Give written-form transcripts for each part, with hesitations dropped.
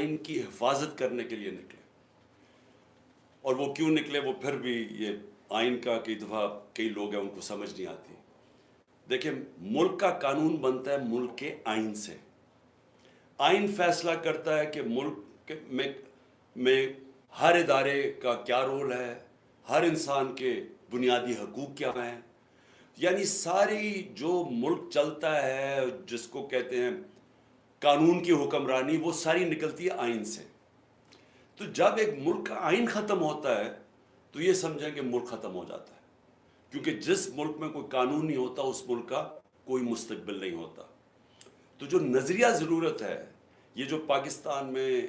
آئین کی حفاظت کرنے کے لیے نکلے. اور وہ کیوں نکلے وہ پھر بھی یہ آئین کا کئی دفعہ کئی لوگ ہیں ان کو سمجھ نہیں آتی. دیکھیں ملک کا قانون بنتا ہے ملک کے آئین سے. آئین فیصلہ کرتا ہے کہ ملک میں ہر ادارے کا کیا رول ہے, ہر انسان کے بنیادی حقوق کیا ہیں. یعنی ساری جو ملک چلتا ہے جس کو کہتے ہیں قانون کی حکمرانی, وہ ساری نکلتی ہے آئین سے. تو جب ایک ملک کا آئین ختم ہوتا ہے تو یہ سمجھیں کہ ملک ختم ہو جاتا ہے, کیونکہ جس ملک میں کوئی قانون نہیں ہوتا اس ملک کا کوئی مستقبل نہیں ہوتا. تو جو نظریہ ضرورت ہے, یہ جو پاکستان میں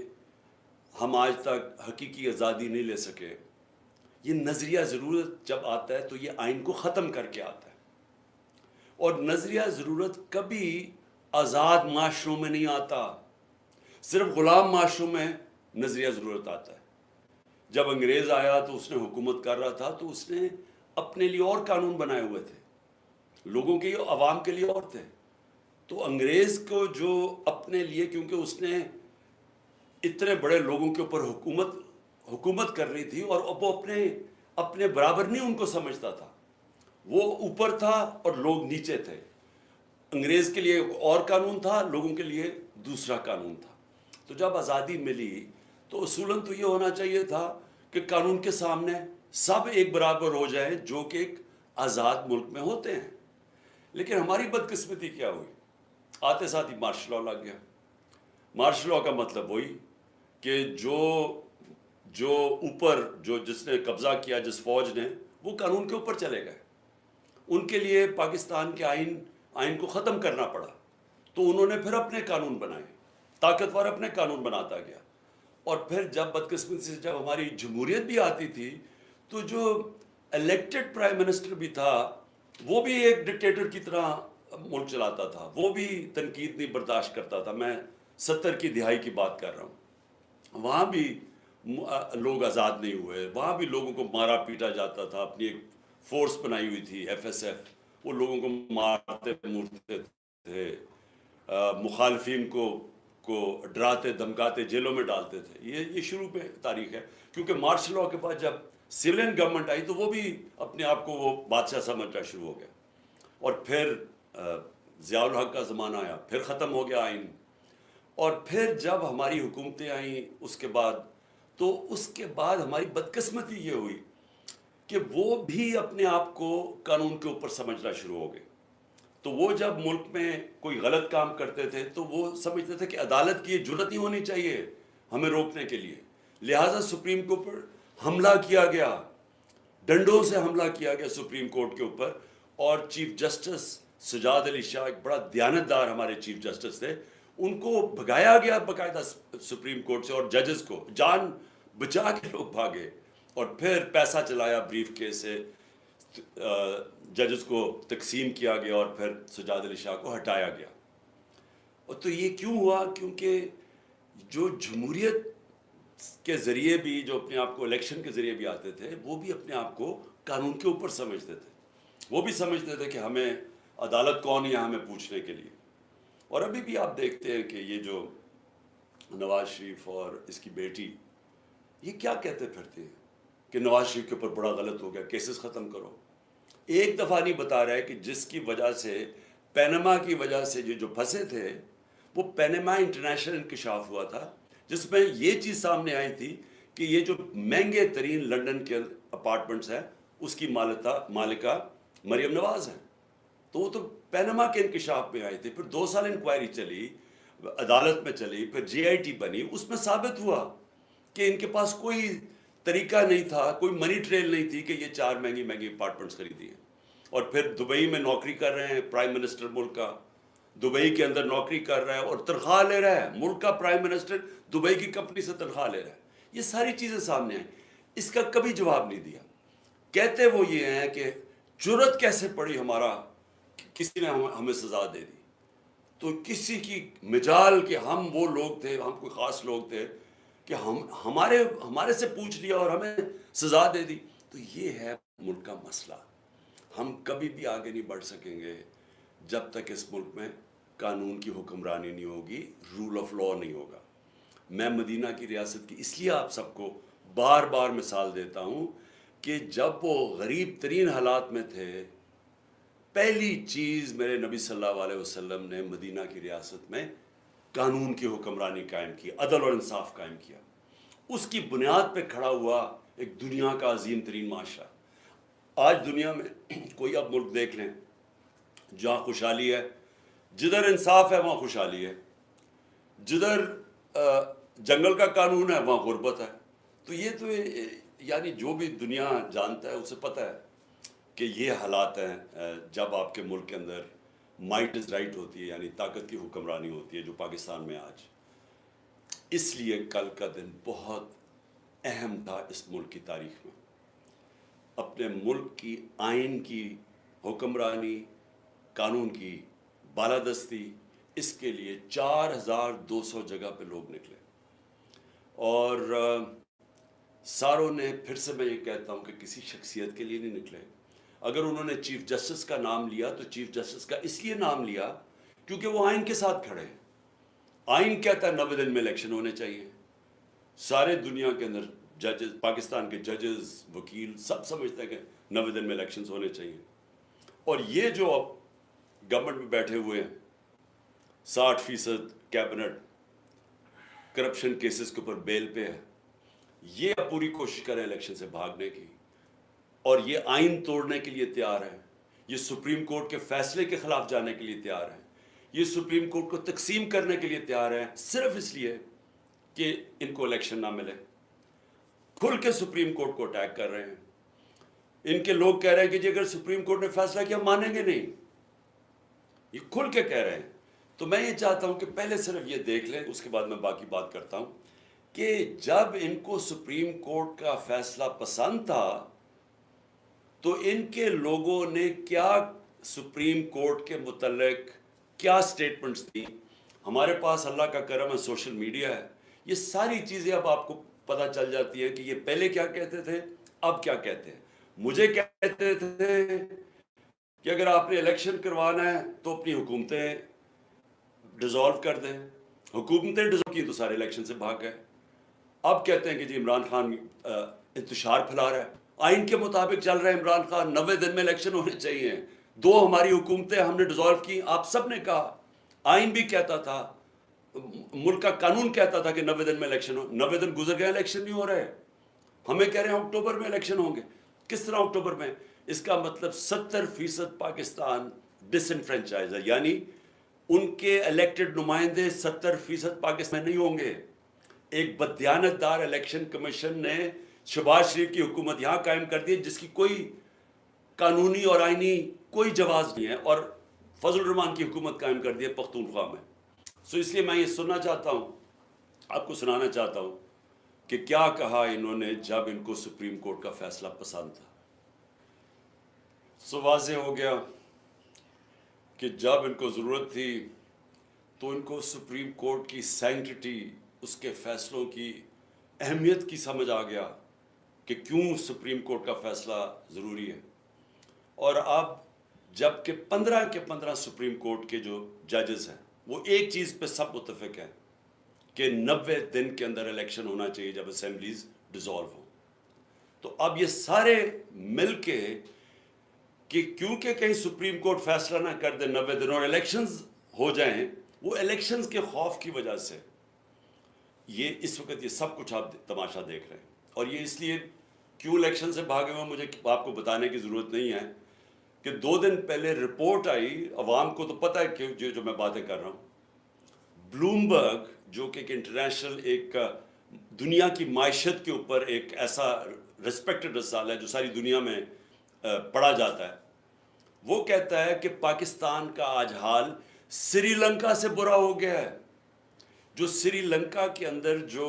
ہم آج تک حقیقی آزادی نہیں لے سکے, یہ نظریہ ضرورت جب آتا ہے تو یہ آئین کو ختم کر کے آتا ہے. اور نظریہ ضرورت کبھی آزاد معاشروں میں نہیں آتا, صرف غلام معاشروں میں نظریہ ضرورت آتا ہے. جب انگریز آیا تو اس نے حکومت کر رہا تھا تو اس نے اپنے لیے اور قانون بنائے ہوئے تھے, لوگوں کے عوام کے لیے اور تھے. تو انگریز کو جو اپنے لیے, کیونکہ اس نے اتنے بڑے لوگوں کے اوپر حکومت کر رہی تھی, اور وہ اپنے برابر نہیں ان کو سمجھتا تھا, وہ اوپر تھا اور لوگ نیچے تھے. انگریز کے لیے اور قانون تھا, لوگوں کے لیے دوسرا قانون تھا. تو جب آزادی ملی تو اصولاً تو یہ ہونا چاہیے تھا کہ قانون کے سامنے سب ایک برابر ہو جائیں جو کہ ایک آزاد ملک میں ہوتے ہیں. لیکن ہماری بدقسمتی کیا ہوئی, آتے ساتھ ہی مارشل لاء لگ گیا. مارشل لاء کا مطلب وہی کہ جو اوپر جس نے قبضہ کیا, جس فوج نے, وہ قانون کے اوپر چلے گئے. ان کے لیے پاکستان کے آئین کو ختم کرنا پڑا. تو انہوں نے پھر اپنے قانون بنائے, طاقتور اپنے قانون بناتا گیا. اور پھر جب بدقسمتی سے جب ہماری جمہوریت بھی آتی تھی تو جو الیکٹڈ پرائم منسٹر بھی تھا وہ بھی ایک ڈکٹیٹر کی طرح ملک چلاتا تھا, وہ بھی تنقید نہیں برداشت کرتا تھا. میں 70 کی دہائی کی بات کر رہا ہوں. وہاں بھی لوگ آزاد نہیں ہوئے, وہاں بھی لوگوں کو مارا پیٹا جاتا تھا. اپنی ایک فورس بنائی ہوئی تھی FSF, وہ لوگوں کو مارتے مورتے تھے, مخالفین کو ڈراتے دھمکاتے جیلوں میں ڈالتے تھے. یہ شروع پہ تاریخ ہے, کیونکہ مارشل لاء کے بعد جب سویلین گورنمنٹ آئی تو وہ بھی اپنے آپ کو وہ بادشاہ سمجھنا شروع ہو گیا. اور پھر ضیاء الحق کا زمانہ آیا, پھر ختم ہو گیا آئین. اور پھر جب ہماری حکومتیں آئیں اس کے بعد, تو اس کے بعد ہماری بدقسمتی یہ ہوئی کہ وہ بھی اپنے آپ کو قانون کے اوپر سمجھنا شروع ہو گئے. تو وہ جب ملک میں کوئی غلط کام کرتے تھے تو وہ سمجھتے تھے کہ عدالت کی جرات نہیں ہونی چاہیے ہمیں روکنے کے لیے, لہٰذا سپریم کورٹ پر حملہ کیا گیا, ڈنڈوں سے حملہ کیا گیا سپریم کورٹ کے اوپر. اور چیف جسٹس سجاد علی شاہ ایک بڑا دیانتدار ہمارے چیف جسٹس تھے, ان کو بھگایا گیا باقاعدہ سپریم کورٹ سے, اور ججز کو جان بچا کے لوگ بھاگے. اور پھر پیسہ چلایا بریف کیس سے, ججز کو تقسیم کیا گیا اور پھر سجاد علی شاہ کو ہٹایا گیا. اور تو یہ کیوں ہوا, کیونکہ جو جمہوریت کے ذریعے بھی, جو اپنے آپ کو الیکشن کے ذریعے بھی آتے تھے, وہ بھی اپنے آپ کو قانون کے اوپر سمجھتے تھے. وہ بھی سمجھتے تھے کہ ہمیں عدالت کون ہے ہمیں پوچھنے کے لیے. اور ابھی بھی آپ دیکھتے ہیں کہ یہ جو نواز شریف اور اس کی بیٹی, یہ کیا کہتے پھرتے ہیں کہ نواز شریف کے اوپر بڑا غلط ہو گیا, کیسز ختم کرو. ایک دفعہ نہیں بتا رہا ہے کہ جس کی وجہ سے, پینما کی وجہ سے جو پھنسے تھے, وہ پینما انٹرنیشنل انکشاف ہوا تھا جس میں یہ چیز سامنے آئی تھی کہ یہ جو مہنگے ترین لنڈن کے اپارٹمنٹس ہیں اس کی مالکہ مریم نواز ہیں. تو وہ تو پینما کے انکشاف میں آئے تھے. پھر 2 سال انکوائری چلی, عدالت میں چلی, پھر GIT بنی. اس میں ثابت ہوا کہ ان کے پاس کوئی طریقہ نہیں تھا, کوئی منی ٹریل نہیں تھی کہ یہ 4 مہنگی اپارٹمنٹس خریدی ہیں. اور پھر دبئی میں نوکری کر رہے ہیں پرائم منسٹر ملک کا, دبئی کے اندر نوکری کر رہا ہے اور تنخواہ لے رہا ہے. ملک کا پرائم منسٹر دبئی کی کمپنی سے تنخواہ لے رہا ہے. یہ ساری چیزیں سامنے آئیں, اس کا کبھی جواب نہیں دیا. کہتے وہ یہ ہیں کہ جرت کیسے پڑی ہمارا, کسی نے ہمیں سزا دے دی. تو کسی کی مجال کہ ہم وہ لوگ تھے, ہم کوئی خاص لوگ تھے کہ ہمارے سے پوچھ لیا اور ہمیں سزا دے دی. تو یہ ہے ملک کا مسئلہ. ہم کبھی بھی آگے نہیں بڑھ سکیں گے جب تک اس ملک میں قانون کی حکمرانی نہیں ہوگی, رول آف لاء نہیں ہوگا. میں مدینہ کی ریاست کی اس لیے آپ سب کو بار بار مثال دیتا ہوں کہ جب وہ غریب ترین حالات میں تھے، پہلی چیز میرے نبی صلی اللہ علیہ وسلم نے مدینہ کی ریاست میں قانون کی حکمرانی قائم کی، عدل اور انصاف قائم کیا. اس کی بنیاد پہ کھڑا ہوا ایک دنیا کا عظیم ترین معاشرہ. آج دنیا میں کوئی اب ملک دیکھ لیں جہاں خوشحالی ہے، جدھر انصاف ہے وہاں خوشحالی ہے، جدھر جنگل کا قانون ہے وہاں غربت ہے. تو یہ تو یعنی جو بھی دنیا جانتا ہے اسے پتہ ہے کہ یہ حالات ہیں جب آپ کے ملک کے اندر مائٹ از رائٹ ہوتی ہے، یعنی طاقت کی حکمرانی ہوتی ہے، جو پاکستان میں آج. اس لیے کل کا دن بہت اہم تھا اس ملک کی تاریخ میں. اپنے ملک کی آئین کی حکمرانی، قانون کی بالادستی، اس کے لیے 4200 جگہ پہ لوگ نکلے. اور ساروں نے، پھر سے میں یہ کہتا ہوں کہ کسی شخصیت کے لیے نہیں نکلے. اگر انہوں نے چیف جسٹس کا نام لیا تو چیف جسٹس کا اس لیے نام لیا کیونکہ وہ آئین کے ساتھ کھڑے ہیں. آئین کہتا ہے 90 دن میں الیکشن ہونے چاہیے. سارے دنیا کے اندر ججز، پاکستان کے ججز، وکیل سب سمجھتے ہیں کہ 90 دن میں الیکشنز ہونے چاہیے. اور یہ جو اب گورنمنٹ میں بیٹھے ہوئے ہیں 60% کیبنٹ کرپشن کیسز کے اوپر بیل پہ ہے، یہ اب پوری کوشش کریں الیکشن سے بھاگنے کی، اور یہ آئین توڑنے کے لیے تیار ہیں. یہ سپریم کورٹ کے فیصلے کے خلاف جانے کے لیے تیار ہیں. یہ سپریم کورٹ کو تقسیم کرنے کے لیے تیار ہیں، صرف اس لیے کہ ان کو الیکشن نہ ملے. کھل کے سپریم کورٹ کو اٹیک کر رہے ہیں. ان کے لوگ کہہ رہے ہیں کہ جی اگر سپریم کورٹ نے فیصلہ کیا مانیں گے نہیں. یہ کھل کے کہہ رہے ہیں. تو میں یہ چاہتا ہوں کہ پہلے صرف یہ دیکھ لیں، اس کے بعد میں باقی بات کرتا ہوں کہ جب ان کو سپریم کورٹ کا فیصلہ پسند تھا تو ان کے لوگوں نے کیا سپریم کورٹ کے متعلق کیا سٹیٹمنٹس دی. ہمارے پاس اللہ کا کرم ہے، سوشل میڈیا ہے، یہ ساری چیزیں اب آپ کو پتہ چل جاتی ہے کہ یہ پہلے کیا کہتے تھے، اب کیا کہتے ہیں. مجھے کہتے تھے کہ اگر آپ نے الیکشن کروانا ہے تو اپنی حکومتیں ڈیزالو کر دیں. حکومتیں ڈیزالو کی تو سارے الیکشن سے بھاگ گئے. اب کہتے ہیں کہ جی عمران خان انتشار پھیلا رہا ہے. آئین کے مطابق چل رہے ہیں عمران خان، 90 دن میں الیکشن ہونے چاہیے. 2 ہماری حکومتیں ہم نے ڈیزالو کی. آپ سب نے کہا، آئین بھی کہتا تھا، ملک کا قانون کہتا تھا کہ 90 دن میں الیکشن ہو. 90 دن گزر گئے، الیکشن نہیں ہو رہے. ہمیں کہہ رہے ہیں اکتوبر میں الیکشن ہوں گے. کس طرح اکتوبر میں؟ اس کا مطلب 70% پاکستان ڈس انفرینچائز ہے، یعنی ان کے الیکٹڈ نمائندے 70% پاکستان میں نہیں ہوں گے. ایک بددیانت دار الیکشن کمیشن نے شہباز شریف کی حکومت یہاں قائم کر دی جس کی کوئی قانونی اور آئینی کوئی جواز نہیں ہے، اور فضل الرحمان کی حکومت قائم کر دی ہے پختونخوا میں. سو اس لیے میں یہ سننا چاہتا ہوں، آپ کو سنانا چاہتا ہوں کہ کیا کہا انہوں نے جب ان کو سپریم کورٹ کا فیصلہ پسند تھا. سو واضح ہو گیا کہ جب ان کو ضرورت تھی تو ان کو سپریم کورٹ کی سینکٹی، اس کے فیصلوں کی اہمیت کی سمجھ آ گیا کہ کیوں سپریم کورٹ کا فیصلہ ضروری ہے. اور اب جب کہ 15 کے 15 سپریم کورٹ کے جو ججز ہیں وہ ایک چیز پہ سب متفق ہیں کہ 90 دن کے اندر الیکشن ہونا چاہیے جب اسمبلیز ڈیزالو ہوں. تو اب یہ سارے مل کے کہ کیونکہ کہیں سپریم کورٹ فیصلہ نہ کر دے 90 دن اور الیکشنز ہو جائیں، وہ الیکشنز کے خوف کی وجہ سے یہ اس وقت یہ سب کچھ آپ تماشا دیکھ رہے ہیں. اور یہ اس لیے کیوں الیکشن سے بھاگے ہوئے مجھے آپ کو بتانے کی ضرورت نہیں ہے کہ 2 دن پہلے رپورٹ آئی، عوام کو تو پتہ ہے کہ جو میں باتیں کر رہا ہوں. بلومبرگ جو کہ ایک انٹرنیشنل، ایک دنیا کی معیشت کے اوپر ایک ایسا ریسپیکٹڈ رسالہ ہے جو ساری دنیا میں پڑھا جاتا ہے، وہ کہتا ہے کہ پاکستان کا آج حال سری لنکا سے برا ہو گیا ہے. جو سری لنکا کے اندر جو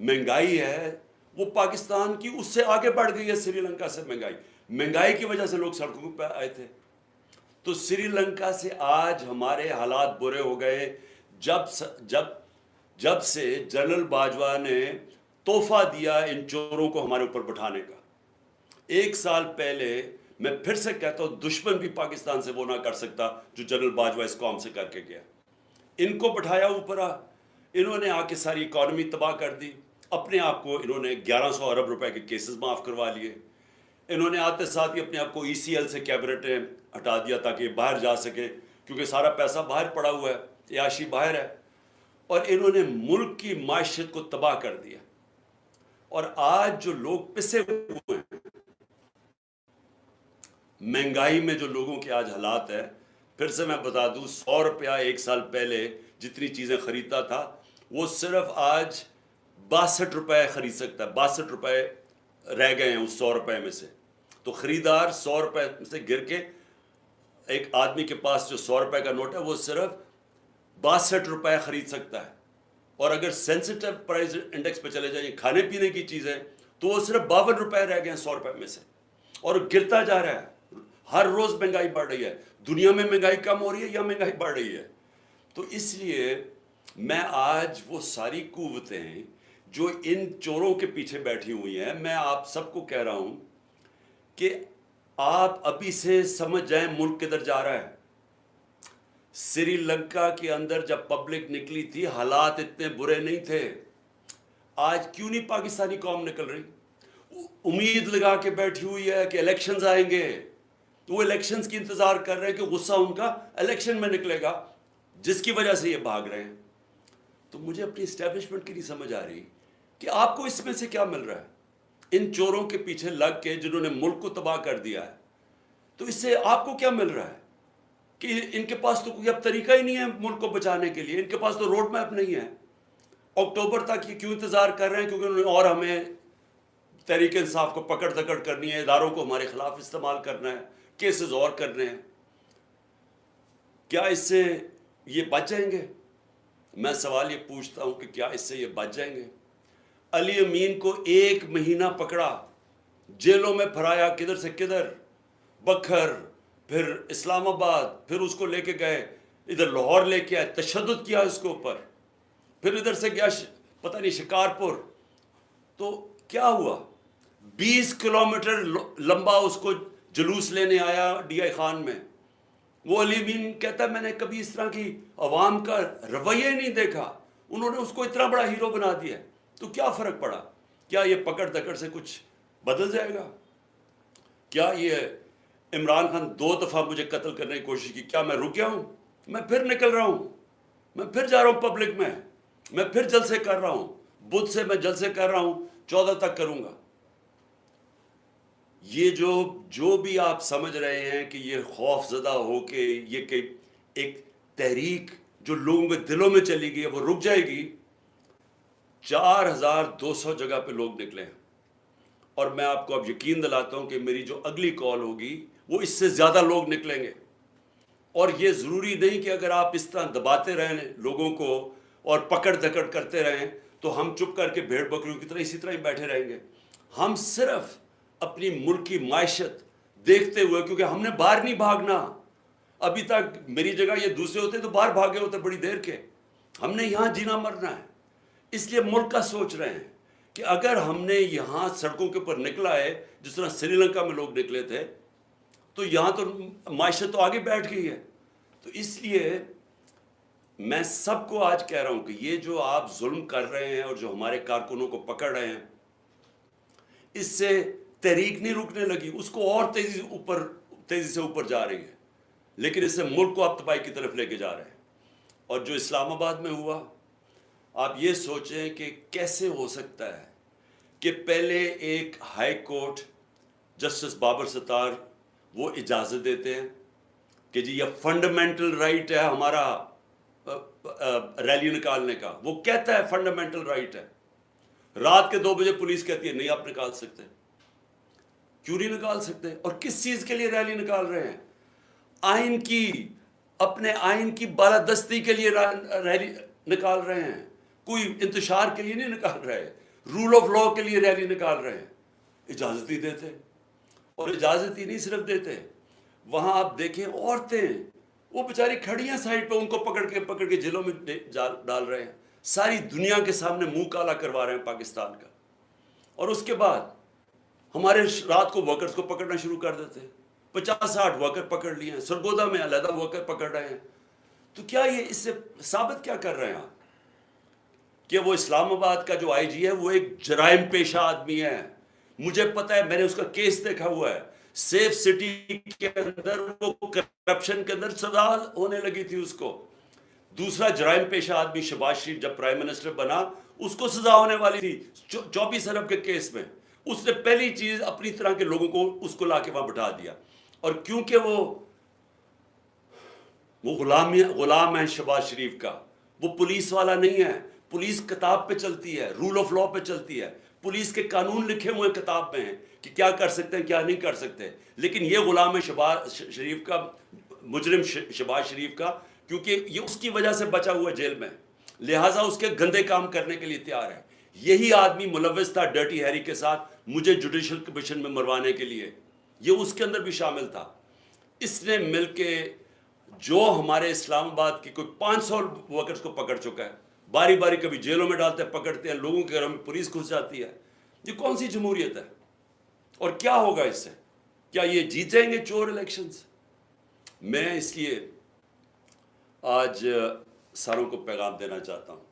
مہنگائی ہے وہ پاکستان کی اس سے آگے بڑھ گئی ہے. سری لنکا سے مہنگائی کی وجہ سے لوگ سڑکوں پہ آئے تھے. تو سری لنکا سے آج ہمارے حالات برے ہو گئے جب سے جنرل باجوہ نے تحفہ دیا ان چوروں کو ہمارے اوپر بٹھانے کا. 1 سال پہلے، میں پھر سے کہتا ہوں، دشمن بھی پاکستان سے وہ نہ کر سکتا جو جنرل باجوہ اس قوم سے کر کے گیا. ان کو بٹھایا اوپر، انہوں نے آ کے ساری اکانومی تباہ کر دی. اپنے آپ کو انہوں نے 1100 ارب روپے کے کیسز معاف کروا لیے. انہوں نے آتے ساتھ ہی اپنے آپ کو ECL سے کیبنٹیں ہٹا دیا تاکہ باہر جا سکے, کیونکہ سارا پیسہ باہر پڑا ہوا ہے, عیاشی باہر ہے. اور انہوں نے ملک کی معیشت کو تباہ کر دیا. اور آج جو لوگ پسے ہوئے ہیں, مہنگائی میں جو لوگوں کے آج حالات ہے, پھر سے میں بتا دوں, 100 روپیہ ایک سال پہلے جتنی چیزیں خریدتا تھا وہ صرف آج 62 روپے خرید سکتا ہے. 62 روپے رہ گئے ہیں اس 100 روپے میں سے. تو خریدار 100 روپے سے گر کے, ایک آدمی کے پاس جو 100 روپے کا نوٹ ہے وہ صرف 62 روپے خرید سکتا ہے. اور اگر سینسٹیو پرائز انڈیکس پہ چلے جائیں کھانے پینے کی چیزیں, تو وہ صرف 52 روپے رہ گئے ہیں 100 روپے میں سے, اور گرتا جا رہا ہے. ہر روز مہنگائی بڑھ رہی ہے. دنیا میں مہنگائی کم ہو رہی ہے یا مہنگائی بڑھ رہی ہے؟ تو اس لیے میں آج وہ ساری قوتیں جو ان چوروں کے پیچھے بیٹھی ہوئی ہیں, میں آپ سب کو کہہ رہا ہوں کہ آپ ابھی سے سمجھ جائیں ملک کدھر جا رہا ہے. سری لنکا کے اندر جب پبلک نکلی تھی حالات اتنے برے نہیں تھے. آج کیوں نہیں پاکستانی قوم نکل رہی؟ امید لگا کے بیٹھی ہوئی ہے کہ الیکشنز آئیں گے, تو وہ الیکشنز کی انتظار کر رہے ہیں کہ غصہ ان کا الیکشن میں نکلے گا, جس کی وجہ سے یہ بھاگ رہے ہیں. تو مجھے اپنی اسٹیبلشمنٹ کی نہیں سمجھ آ رہی کہ آپ کو اس میں سے کیا مل رہا ہے. ان چوروں کے پیچھے لگ کے جنہوں نے ملک کو تباہ کر دیا ہے, تو اس سے آپ کو کیا مل رہا ہے کہ ان کے پاس تو کوئی اب طریقہ ہی نہیں ہے ملک کو بچانے کے لیے. ان کے پاس تو روڈ میپ نہیں ہے. اکتوبر تک یہ کیوں انتظار کر رہے ہیں؟ کیونکہ انہوں نے اور ہمیں تحریک انصاف کو پکڑ دکڑ کرنی ہے, اداروں کو ہمارے خلاف استعمال کرنا ہے, کیسز اور کرنے ہیں. کیا اس سے یہ بچ جائیں گے؟ میں سوال یہ پوچھتا ہوں کہ کیا اس سے یہ بچ جائیں گے؟ علی امین کو 1 مہینہ پکڑا, جیلوں میں پھرایا, کدھر سے کدھر, بکھر, پھر اسلام آباد, پھر اس کو لے کے گئے ادھر لاہور لے کے آئے, تشدد کیا اس کے اوپر, پھر ادھر سے گیا پتہ نہیں شکارپور. تو کیا ہوا؟ 20 کلومیٹر لمبا اس کو جلوس لینے آیا DI خان میں. وہ علی امین کہتا ہے میں نے کبھی اس طرح کی عوام کا رویہ نہیں دیکھا, انہوں نے اس کو اتنا بڑا ہیرو بنا دیا. تو کیا فرق پڑا؟ کیا یہ پکڑ دکڑ سے کچھ بدل جائے گا؟ کیا یہ عمران خان 2 دفعہ مجھے قتل کرنے کی کوشش کی, کیا میں رک گیا ہوں؟ میں پھر نکل رہا ہوں, میں پھر جا رہا ہوں پبلک میں, میں پھر جلسے کر رہا ہوں. بدھ سے میں جلسے کر رہا ہوں, 14 تک کروں گا. یہ جو بھی آپ سمجھ رہے ہیں کہ یہ خوف زدہ ہو کے یہ کہ ایک تحریک جو لوگوں کے دلوں میں چلی گئی ہے وہ رک جائے گی. 4200 جگہ پہ لوگ نکلے ہیں, اور میں آپ کو اب یقین دلاتا ہوں کہ میری جو اگلی کال ہوگی وہ اس سے زیادہ لوگ نکلیں گے. اور یہ ضروری نہیں کہ اگر آپ اس طرح دباتے رہیں لوگوں کو اور پکڑ دکڑ کرتے رہیں تو ہم چپ کر کے بھیڑ بکریوں کی طرح اسی طرح ہی بیٹھے رہیں گے. ہم صرف اپنی ملک کی معیشت دیکھتے ہوئے, کیونکہ ہم نے باہر نہیں بھاگنا. ابھی تک میری جگہ یہ دوسرے ہوتے تو باہر بھاگے ہوتے بڑی دیر کے. ہم نے یہاں جینا مرنا ہے, اس لیے ملک کا سوچ رہے ہیں کہ اگر ہم نے یہاں سڑکوں کے اوپر نکلا ہے جس طرح سری لنکا میں لوگ نکلے تھے, تو یہاں تو معیشت تو آگے بیٹھ گئی ہے. تو اس لیے میں سب کو آج کہہ رہا ہوں کہ یہ جو آپ ظلم کر رہے ہیں اور جو ہمارے کارکنوں کو پکڑ رہے ہیں, اس سے تحریک نہیں رکنے لگی, اس کو اور تیزی سے اوپر جا رہی ہے, لیکن اس سے ملک کو آپ تباہی کی طرف لے کے جا رہے ہیں. اور جو اسلام آباد میں ہوا, آپ یہ سوچیں کہ کیسے ہو سکتا ہے کہ پہلے ایک ہائی کورٹ جسٹس بابر ستار وہ اجازت دیتے ہیں کہ جی یہ فنڈامنٹل رائٹ ہے ہمارا ریلی نکالنے کا, وہ کہتا ہے فنڈامنٹل رائٹ ہے. رات کے 2 بجے پولیس کہتی ہے نہیں آپ نکال سکتے. کیوں نہیں نکال سکتے؟ اور کس چیز کے لیے ریلی نکال رہے ہیں؟ آئین کی, اپنے آئین کی بالادستی کے لیے ریلی نکال رہے ہیں, کوئی انتشار کے لیے نہیں نکال رہے, رول آف لاء کے لیے ریلی نکال رہے ہیں. اجازت ہی دیتے, اور اجازت ہی نہیں صرف دیتے, وہاں آپ دیکھیں عورتیں وہ بیچاری کھڑی ہیں سائڈ پہ, ان کو پکڑ کے جیلوں میں ڈال رہے ہیں. ساری دنیا کے سامنے منہ کالا کروا رہے ہیں پاکستان کا. اور اس کے بعد ہمارے رات کو ورکرز کو پکڑنا شروع کر دیتے ہیں. 50-60 ورکر پکڑ لیے ہیں, سرگودا میں علیحدہ ورکر پکڑ رہے ہیں. تو کیا یہ اس سے ثابت کیا کر رہے ہیں آپ کہ وہ اسلام آباد کا جو آئی جی ہے وہ ایک جرائم پیشہ آدمی ہے. مجھے پتا ہے, میں نے اس کا کیس دیکھا ہوا ہے. سیف سٹی کے اندر وہ کرپشن کے اندر سزا ہونے لگی تھی اس کو. دوسرا جرائم پیشہ آدمی شہباز شریف جب پرائم منسٹر بنا, اس کو سزا ہونے والی تھی 24 ارب کے کیس میں. اس نے پہلی چیز اپنی طرح کے لوگوں کو اس کو لا کے وہاں بٹھا دیا. اور کیونکہ وہ غلام ہے شہباز شریف کا, وہ پولیس والا نہیں ہے. پولیس کتاب پہ چلتی ہے, رول آف لا پہ چلتی ہے. پولیس کے قانون لکھے ہوئے کتاب میں ہیں کہ کیا کر سکتے ہیں کیا نہیں کر سکتے. لیکن یہ غلام ہے شہباز شریف کا, مجرم شہباز شریف کا, کیونکہ یہ اس کی وجہ سے بچا ہوا جیل میں, لہٰذا اس کے گندے کام کرنے کے لیے تیار ہے. یہی آدمی ملوث تھا ڈرٹی ہیری کے ساتھ مجھے جوڈیشل کمیشن میں مروانے کے لیے. یہ اس کے اندر بھی شامل تھا. اس نے مل کے جو ہمارے اسلام آباد کی کوئی 500 ورکرز کو پکڑ چکا ہے, باری باری کبھی جیلوں میں ڈالتے ہیں, پکڑتے ہیں, لوگوں کے گھروں میں پولیس گھس جاتی ہے. یہ کون سی جمہوریت ہے؟ اور کیا ہوگا اس سے؟ کیا یہ جیتیں گے چور الیکشنز؟ میں اس لیے آج ساروں کو پیغام دینا چاہتا ہوں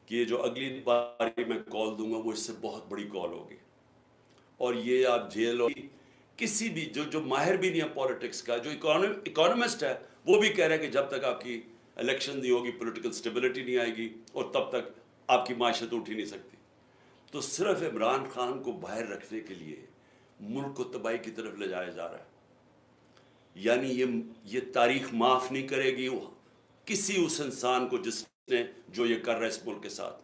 کہ یہ جو اگلی باری میں کال دوں گا وہ اس سے بہت بڑی کال ہوگی. اور یہ آپ جیل ہوگی, کسی بھی جو ماہر بھی نہیں ہے پولیٹکس کا, جو اکانومسٹ ہے, وہ بھی کہہ رہے ہیں کہ جب تک آپ کی الیکشن نہیں ہوگی پولیٹیکل سٹیبلٹی نہیں آئے گی اور تب تک آپ کی معیشت اٹھ ہی نہیں سکتی. تو صرف عمران خان کو باہر رکھنے کے لیے ملک کو تباہی کی طرف لے جایا جا رہا ہے. یعنی یہ تاریخ معاف نہیں کرے گی کسی اس انسان کو جس نے جو یہ کر رہا ہے اس ملک کے ساتھ.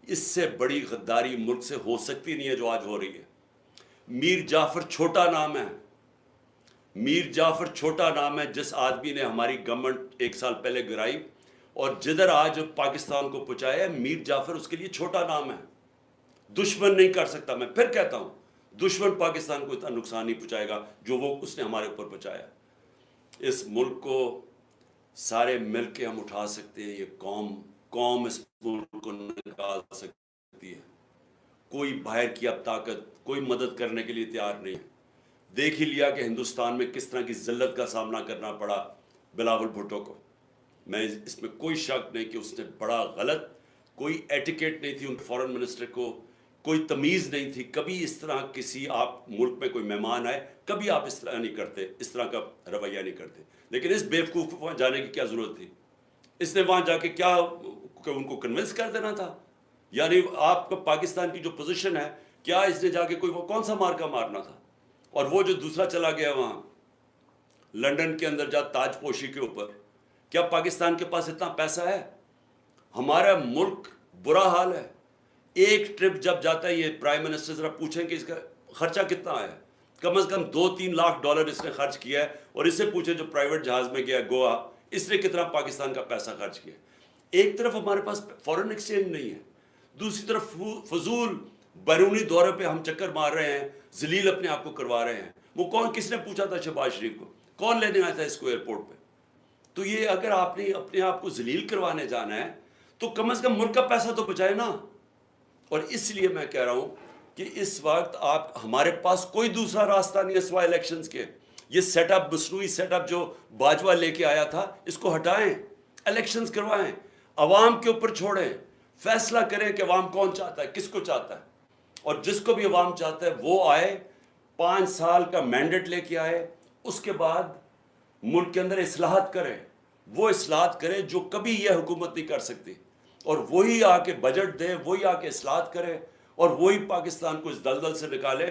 اس سے بڑی غداری ملک سے ہو سکتی نہیں ہے جو آج ہو رہی ہے. میر جعفر چھوٹا نام ہے, میر جعفر چھوٹا نام ہے جس آدمی نے ہماری گورنمنٹ 1 سال پہلے گرائی اور جدھر آج پاکستان کو پہنچایا ہے, میر جعفر اس کے لیے چھوٹا نام ہے. دشمن نہیں کر سکتا, میں پھر کہتا ہوں, دشمن پاکستان کو اتنا نقصان نہیں پہنچائے گا جو اس نے ہمارے اوپر پہنچایا. اس ملک کو سارے مل کے ہم اٹھا سکتے ہیں. یہ قوم اس ملک کو نکال سکتی ہے. کوئی باہر کی اب طاقت کوئی مدد کرنے کے لیے تیار نہیں ہے. دیکھ ہی لیا کہ ہندوستان میں کس طرح کی ذلت کا سامنا کرنا پڑا بلاول بھٹو کو. میں اس میں کوئی شک نہیں کہ اس نے بڑا غلط, کوئی ایٹیکیٹ نہیں تھی ان فارن منسٹر کو, کوئی تمیز نہیں تھی. کبھی اس طرح کسی آپ ملک میں کوئی مہمان آئے کبھی آپ اس طرح نہیں کرتے, اس طرح کا رویہ نہیں کرتے. لیکن اس بیوقوف کو وہاں جانے کی کیا ضرورت تھی؟ اس نے وہاں جا کے کیا ان کو کنونس کر دینا تھا؟ یعنی آپ کا پاکستان کی جو پوزیشن ہے, کیا اس نے جا کے کوئی کون سا مارکا مارنا تھا؟ اور وہ جو دوسرا چلا گیا وہاں لنڈن کے اندر جا تاج پوشی کے اوپر, کیا پاکستان کے پاس اتنا پیسہ ہے؟ ہمارا ملک برا حال ہے. ایک ٹرپ جب جاتا ہے, یہ پرائم منسٹر ذرا پوچھیں کہ اس کا خرچہ کتنا آیا, کم از کم $2-3 لاکھ اس نے خرچ کیا ہے. اور اس سے پوچھیں جو پرائیویٹ جہاز میں گیا گوا, اس نے کتنا پاکستان کا پیسہ خرچ کیا. ایک طرف ہمارے پاس فورن ایکسچینج نہیں ہے, دوسری طرف فضول بیرونی دورے پہ ہم چکر مار رہے ہیں, ذلیل اپنے آپ کو کروا رہے ہیں. وہ کس نے پوچھا تھا شہباز شریف کو, کون لینے آیا تھا اس کو ایئرپورٹ پہ؟ تو یہ اگر آپ نے اپنے آپ کو ذلیل کروانے جانا ہے تو کم از کم ملک کا پیسہ تو بچائے نا. اور اس لیے میں کہہ رہا ہوں کہ اس وقت ہمارے پاس کوئی دوسرا راستہ نہیں ہے سوائے الیکشنز کے. یہ سیٹ اپ, مصنوعی سیٹ اپ جو باجوہ لے کے آیا تھا, اس کو ہٹائیں, الیکشنز کروائیں, عوام کے اوپر چھوڑیں, فیصلہ کریں کہ عوام کون چاہتا ہے, کس کو چاہتا ہے. اور جس کو بھی عوام چاہتا ہے وہ آئے, 5 سال کا مینڈیٹ لے کے آئے, اس کے بعد ملک کے اندر اصلاحات کرے. وہ اصلاحات کرے جو کبھی یہ حکومت نہیں کر سکتی, اور وہی آ کے بجٹ دے, وہی آ کے اصلاحات کرے, اور وہی پاکستان کو اس دلدل سے نکالے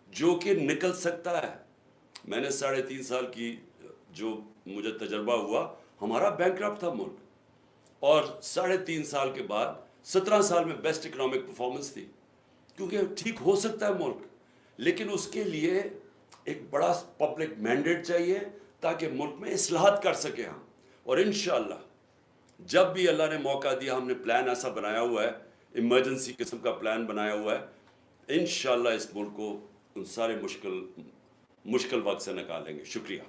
جو کہ نکل سکتا ہے. میں نے 3.5 سال کی جو مجھے تجربہ ہوا, ہمارا بینکرپٹ تھا ملک, اور 3.5 سال کے بعد 17 سال میں بیسٹ اکنامک پرفارمنس تھی, کیونکہ ٹھیک ہو سکتا ہے ملک, لیکن اس کے لیے ایک بڑا پبلک مینڈیٹ چاہیے تاکہ ملک میں اصلاحات کر سکیں ہم. اور انشاءاللہ جب بھی اللہ نے موقع دیا, ہم نے پلان ایسا بنایا ہوا ہے, ایمرجنسی قسم کا پلان بنایا ہوا ہے, انشاءاللہ اس ملک کو ان سارے مشکل وقت سے نکالیں گے. شکریہ.